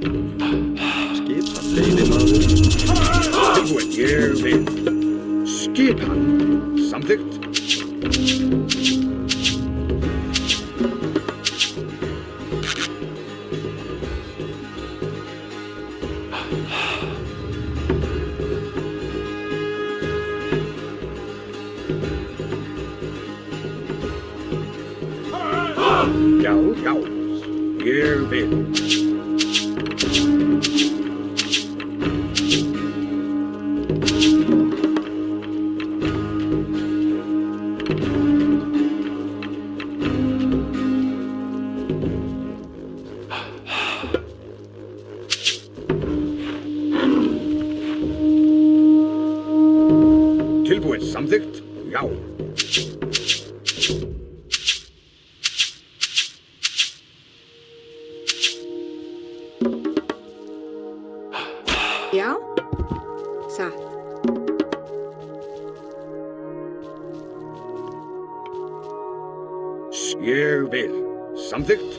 Skipan, veiðimaður. Tilbúinn, ég vil. Skipan, samþykkt. Já, já, ég vil. Tilbúinn, samþykkt, já. Já, satt. Ég vil. Samþykkt.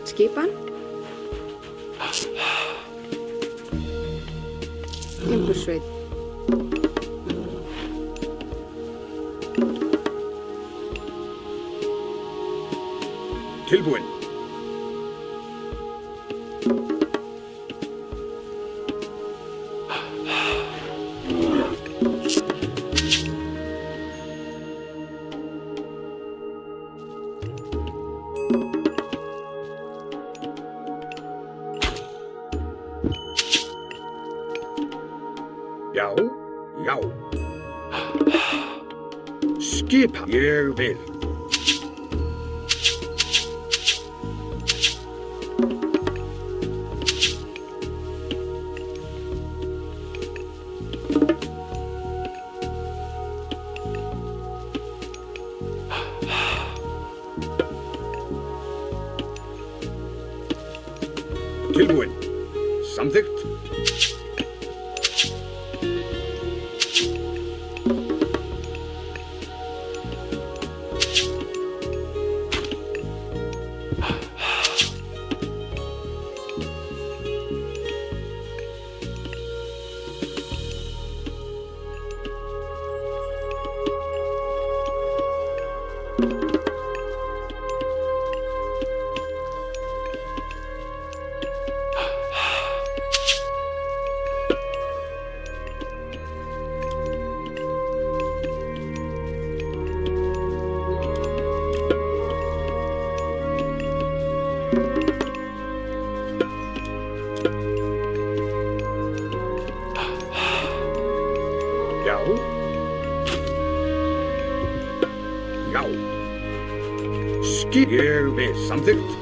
Skipan. Timbursveit. Tilbúinn. Já, já. Skipan, ég vil. Tilbúinn. Samþykkt. Já. Já. Ég vil. Samþykkt.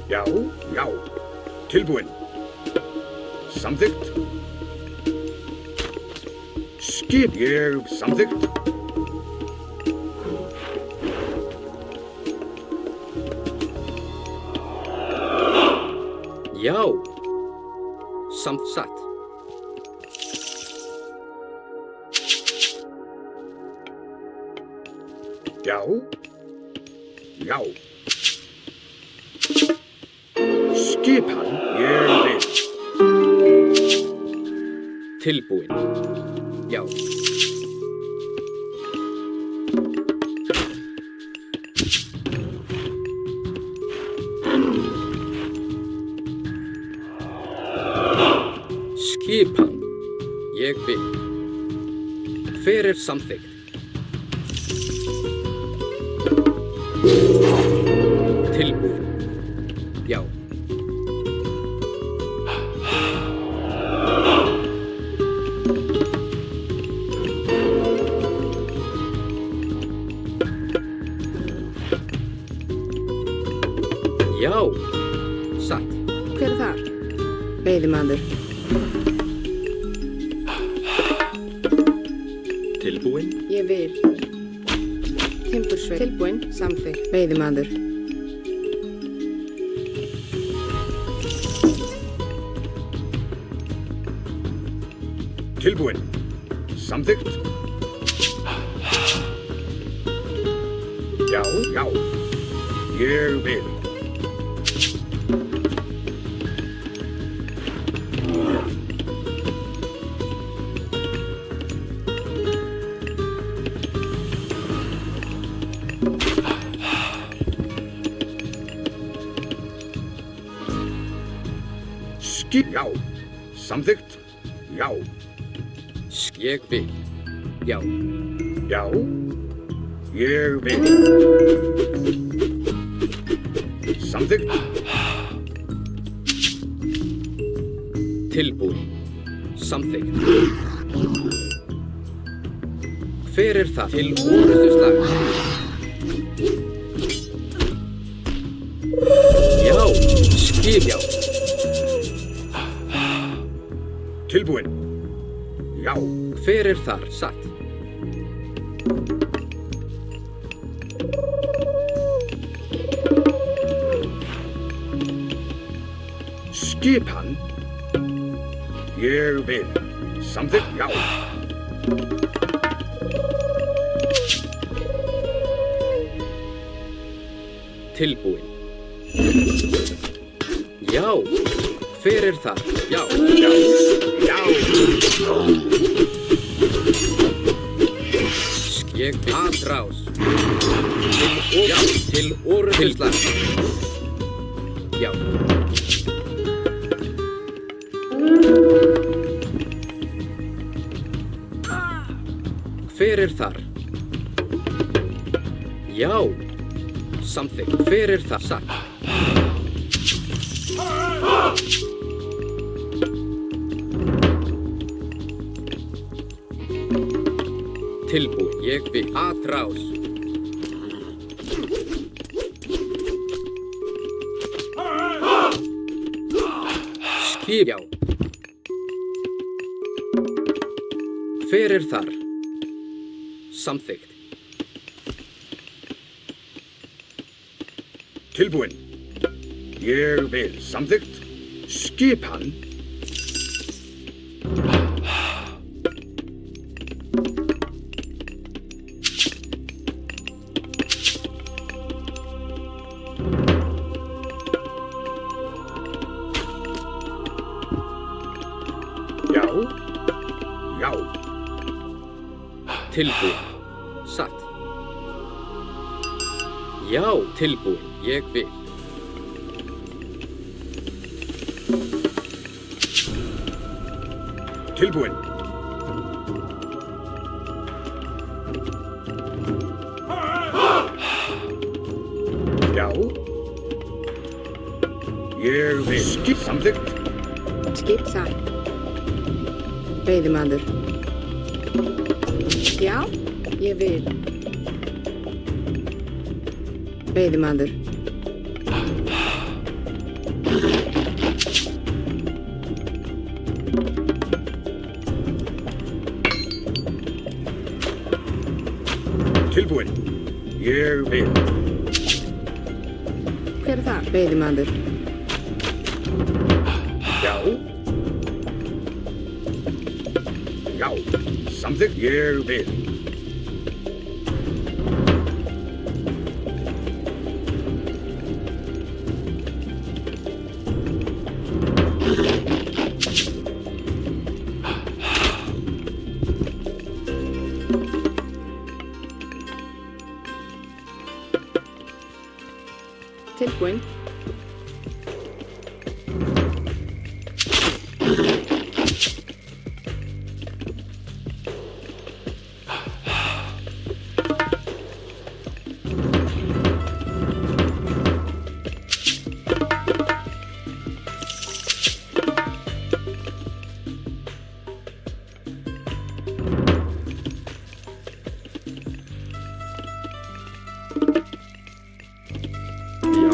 Já, já. Tilbúinn. Samþykkt. Skip, ég samþykkt. Já, samt satt. Já, já. Skipan, ég vil. Tilbúinn. Já. Skipan. Ég vil. Hver er samþykkt? Tilbúinn. Já. Já, satt. Hver er þar? Veiðimaður. Tilbúin. Ég vil. Timbursveit. Tilbúin. Samþykkt. Veiðimaður. Tilbúin. Samþykkt. Já, já. Ég vil. Já. Samþykkt. Já. Ég vil. Já. Já. Ég vil. Samþykkt. Tilbúin. Samþykkt. Hver er það? Til orrustu slag. Já. Skip. Já. Tilbúin. Já. Hver er þar satt? Skipan. Ég vil. Samþykkt. Já. Tilbúin. Já. Hver er þar? Já. Já. Já. Ég vil. Atrás. Já. Til orrustu slag. Já. Hver er þar? Já. Samþykkt. Hver er þar satt? Tilbúin. Ég vil. Atrás. Skip. Já. Hver er þar? Samþykkt. Tilbúin. Ég vil. Samþykkt. Skipan. Já. Já. Tilbúin. Satt. Já. Tilbúin. Ég vil. Tilbúin. Já. Ég vil. Skip. Samþykkt. Skip satt. Veiðimaður. Já. Ég vil. Veiðimaður. Tilbúin. Ég vil. Hver er það? Veiðimaður. Já. Já. Samþykkt. Ég vil. Tilbúin. Já,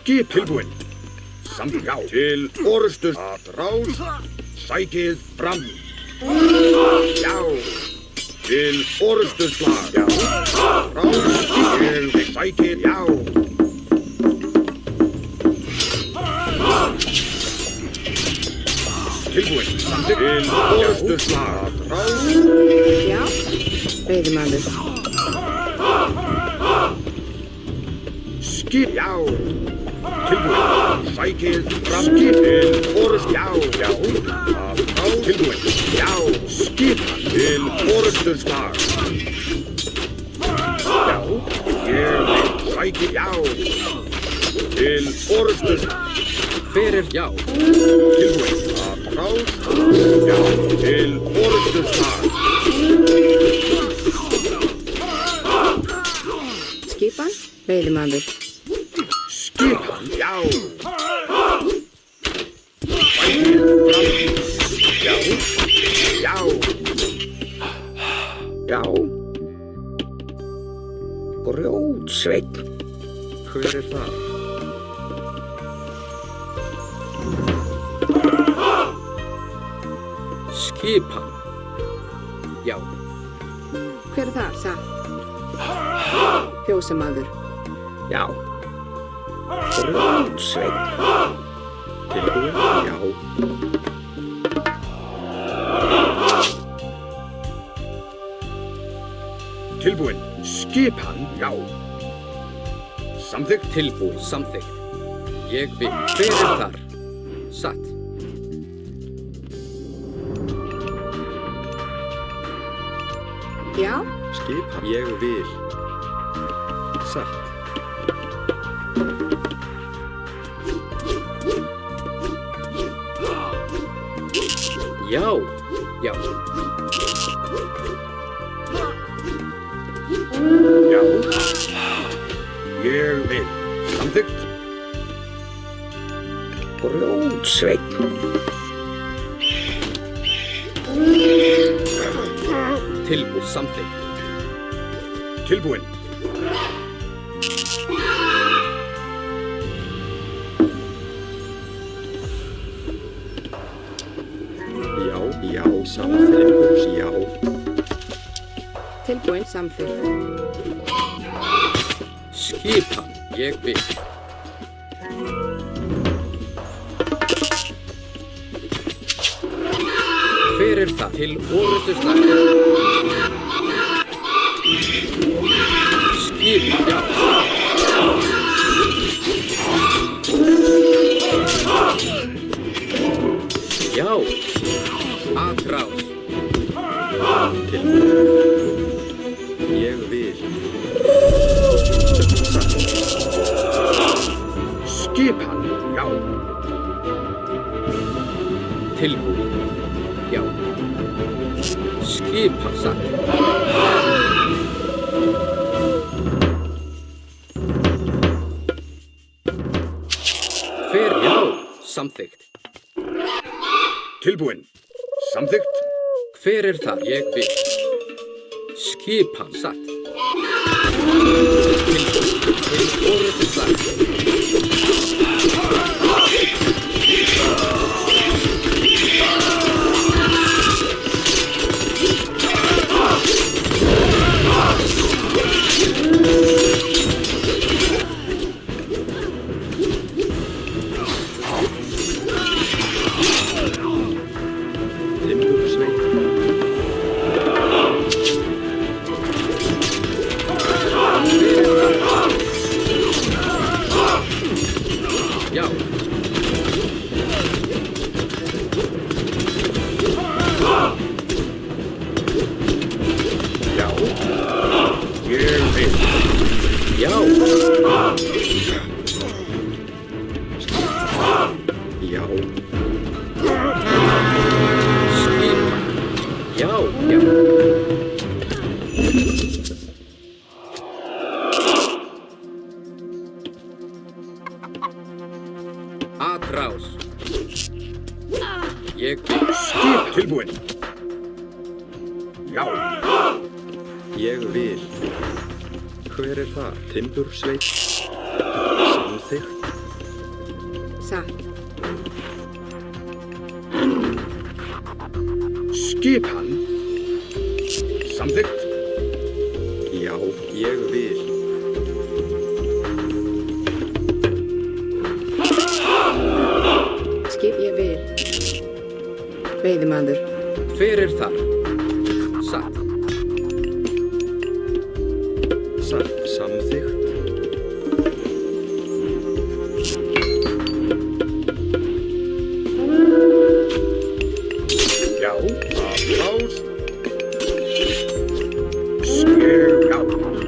Skip tilbúin. Samþykkt. Já. Til orustu. Að ráð. Sækið fram. Já. Til orustu slag. Já. Ráð. Ég vil sækið. Já. Tilbúin. Samþykkt. Til orustu slag. Að ráð. Já. Veiðimaður. Skip. Já. Tilbúin. Sækið fram. Skip. Til orustu. Já. Já. Að ráð. Tilbúin. Já. Skip. Til orustu slag. Já. Ég vil sækið. Já. Til orustu slag. Hver er já? Tilbúin. Að ráð. Já. Til orustu slag. Skipan. Veiðimaður. Skipan. Já. Sækið fram. Já. Já. Já. Grjótsveinn. Hver er það? Skipan. Já. Hver er það? Satt. Fjósamaður. Já. Grjótsveinn. Tilbúin. Já. Tilbúin. Skipan. Já. Samþykkt. Tilbúin. Samþykkt. Ég vil. Hver er þar? Satt. Já. Skipan. Ég vil. Satt. Já. Já. Já. Ég vil. Samþykkt. Grjótsveinn. Tilbúin. Samþykkt. Tilbúin. Já, já, samþykkt. Já. Tilbúin. Samþykkt. Skipan. Ég vil. Hver er það? Til orustu slag. Skipan. Já. Já. Að ráð. Ég vil. Skipan. Já. Tilbúin. Já. Skipan. Satt. Hver? Já. Samþykkt. Tilbúin. Samþykkt. Hver er það? Ég vil. Skipan. Satt. Tilbúin. Til orustu slag. Já. Já. Ég vil. Já. Já. Skipan. Já. Já. Atrás. Ég vil. Skip tilbúin. Já. Ég vil. Hver er það? Timbursveit. Samþykkt. Satt. Skipan. Samþykkt. Já, ég vil. Skip ég vil. Veiðimaður. Hver er þar? Satt. Samþykkt. Já, applaus. Já,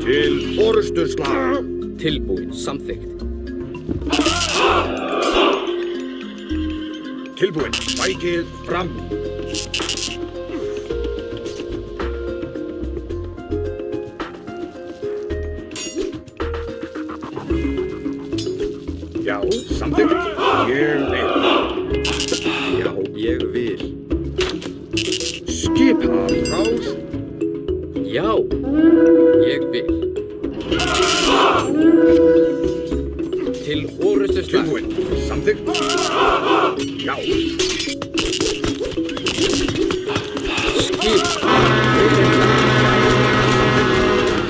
til orusturslag. Tilbúin. Samþykkt. Tilbúin, sækið fram. Já, samþykkt. Ég vil. Já, ég vil. Skipafrás. Já, ég vil. Til orrustuslag. Tilbúin, samþykkt. Já, Skip.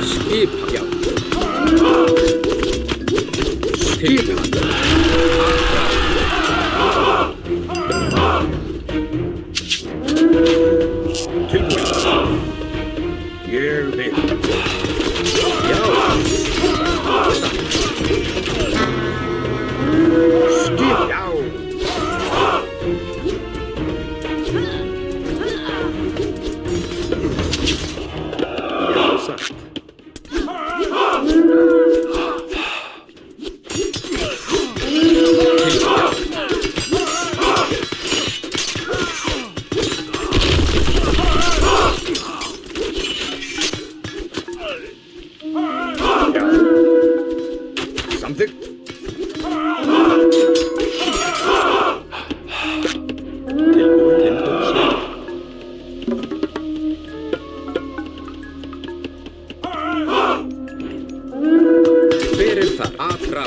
Skip. Já. skipan. Tilbúin. Ég vil. Já. Skip, já. Já, satt. Samþykkt. Tilbúin. Hver er það? Atrá.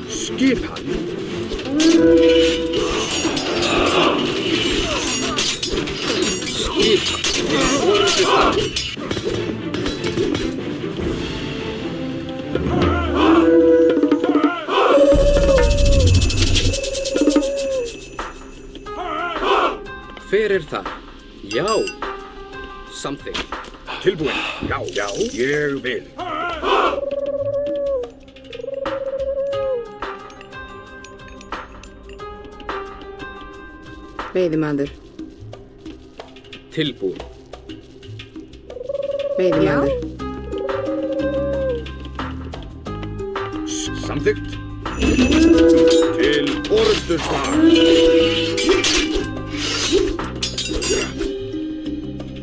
Skipan. Skip. Til orrustuslag. Hver er það? Já. Samþykkt. Tilbúin. Já, já. Ég vil. Veiðimaður. Tilbúin. Veiðimaður. Samþykkt. Til orrustuslag.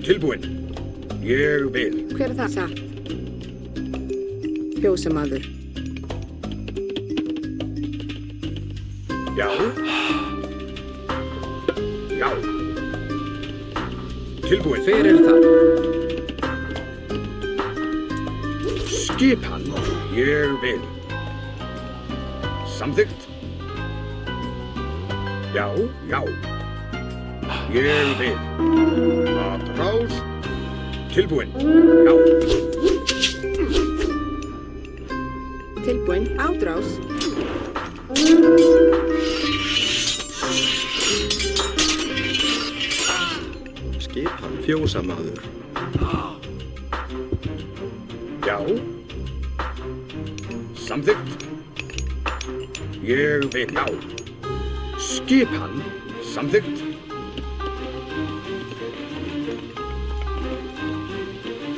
Tilbúin. Ég vil. Hver er það? Satt. Fjósamaður. Já. Já. Tilbúin. Hver er það? Skipan. Ég vil. Samþykkt. Já, já. Ég vil. Atrás. Tilbúin. Já. Tilbúin. Ádrás. Skipan. Fjósamaður. Já. Samþykkt. Ég vil. Já. Skipan. Samþykkt.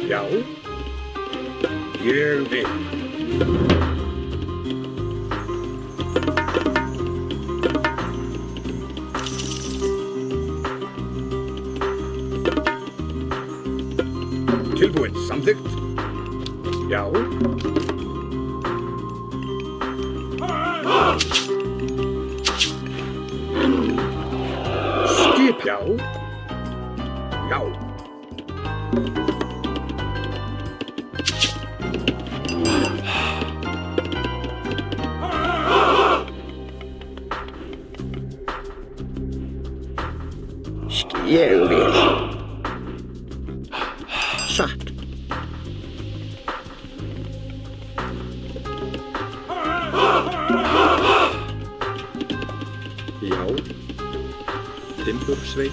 Já. Ég vil. Tilbúin. Samþykkt. Já. Skip. Já. Já. Ég vil. Satt. Já. Timbursveit.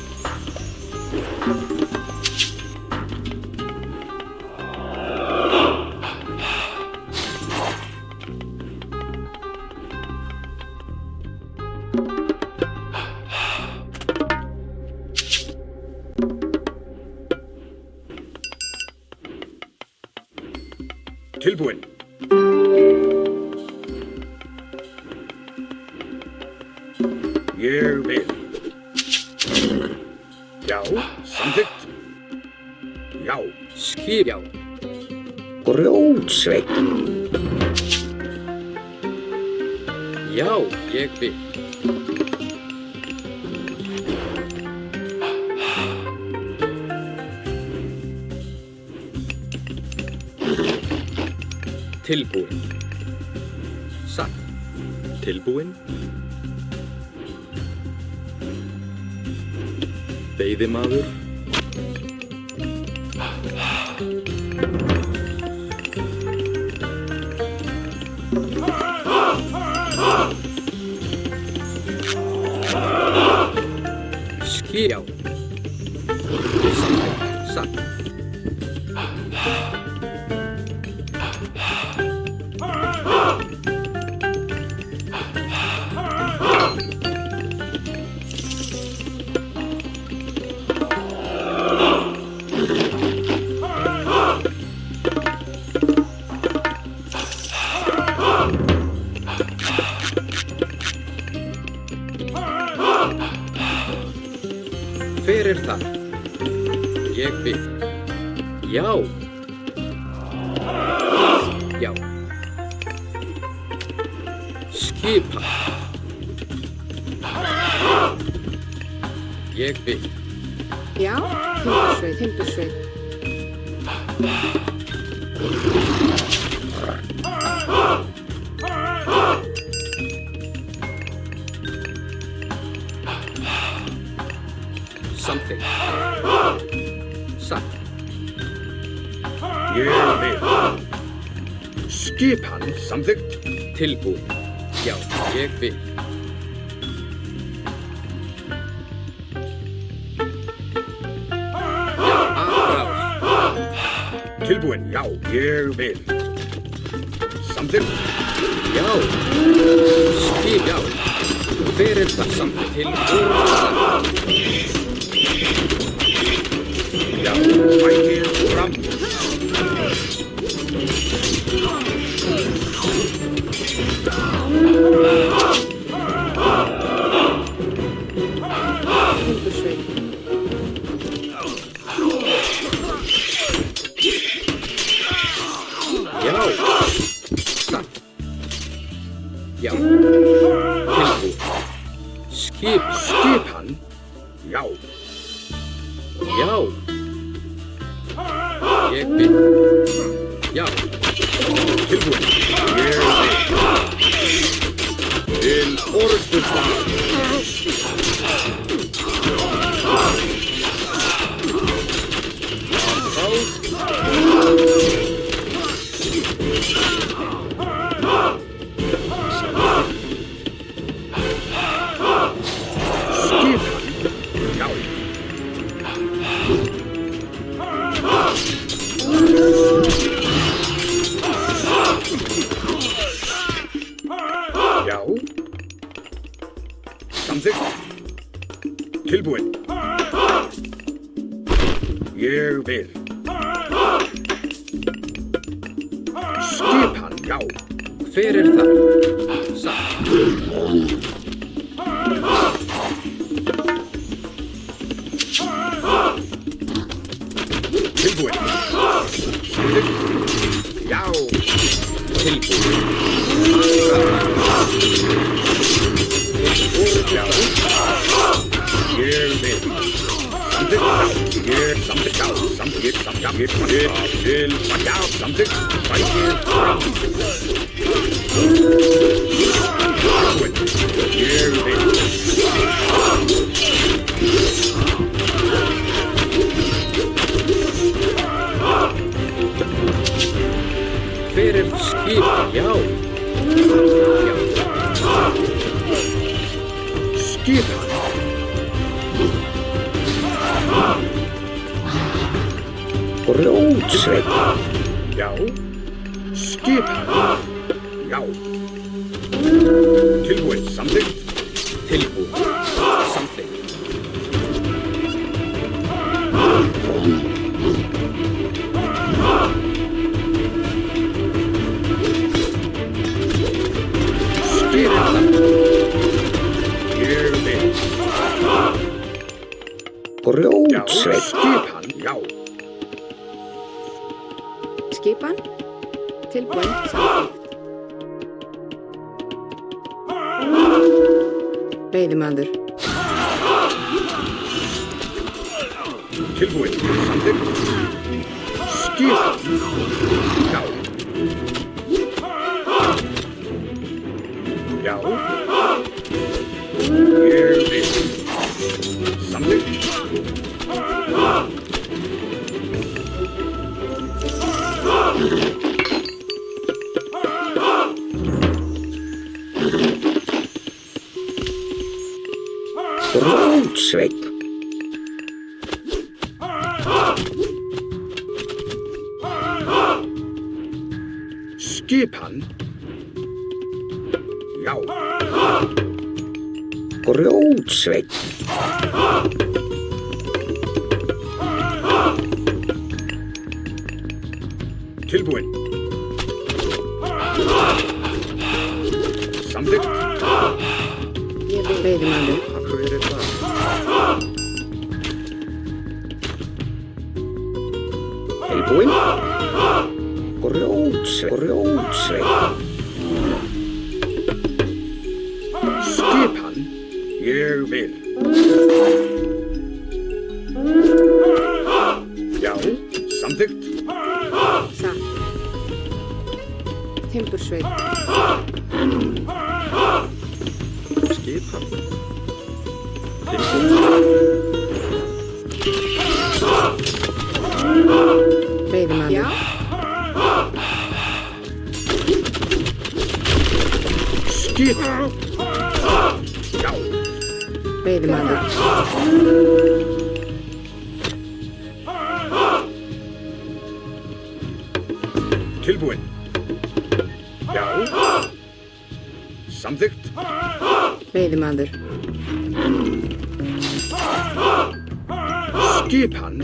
Tilbúinn. Ég vil. Já, samþykkt. Já, skip, já, grjótsveinn. já, ég vil. Tilbúin. Satt. Tilbúinn. Veiðimaður. Skip, já. Satt. Hver er það? Ég vil. Já. Já. Skipa. Ég vil. Já, timbursveit, timbursveit. Something. Satt. Ég vil. Skipan, samþykkt. Tilbúin. Já, ég vil. Já, afráð. Tilbúinn, já, ég vil. Samþykkt. Já. Skip, já. Hver er það samt tilbúin? Satt. Já, sækið fram. Timbursveit. Já. Satt. Já. Tilbúin. Skip. Skipan, já. Já. Ég vil. Já. Tilbúinn, ég vil. Til orrustuslag. Skipan, já. Já. Samþykkt. Tilbúinn. Ég vil. Skipan, já. Hver er það? Satt. Tilbúinn. Samþykkt. Já. Tilbúin. Já. Ég vil. Samþykkt, já. Ég samþykkt, já. Samþykkt, já. Ég til, já. Samþykkt. Sækið fram. Tilbúinn. Ég vil. Skipan. Grjótsveinn. Já. Skipan. Já. Tilbúin, samþykkt. Tilbúin. Samþykkt. Skipan. Ég vil. Já, Grjótsveinn. skipan. Já. Skipan. Tilbúin. Samþykkt. Veiðimaður. Tilbúin, samþykkt. Skipan. Já. Já. Ég vil. Samþykkt. Grjótsveinn. Skipan. Já. Grjótsveinn. Tilbúin. Samþykkt. Ég vil veiðimaður. Hver er það? Tilbúin. Grjótsveinn. Grjótsveinn. Skipan. Ég vil. Já. Samþykkt. Satt. Timbursveit. Skipan. Tilbúin. Veiðimaður. Já. Skipan. Já. Veiðimaður. Tilbúin. Já. Samþykkt. Veiðimaður. Skipan.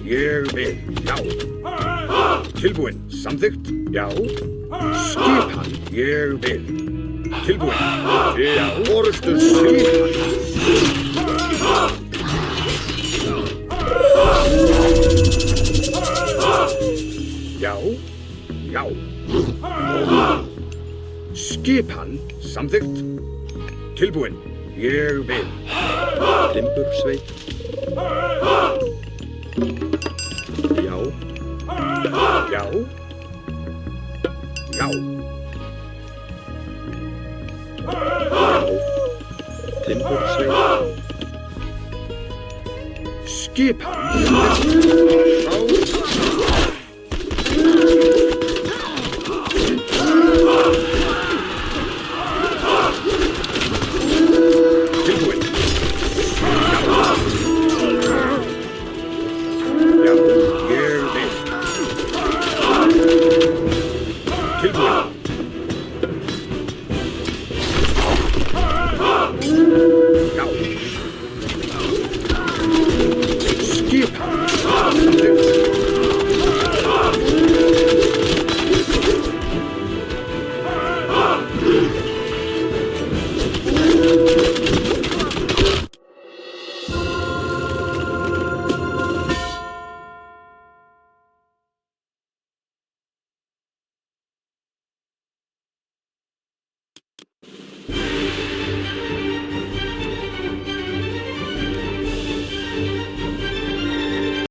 Ég vil. Já. Tilbúin. Samþykkt. Já. Skipan. Ég vil. Tilbúin. Já. Orustur skipan. Já. Já. Skipan. Samþykkt. Tilbúin. Ég vil. Timbursveinn. Já. Já. Já. Timbursveinn. Skipan. Frá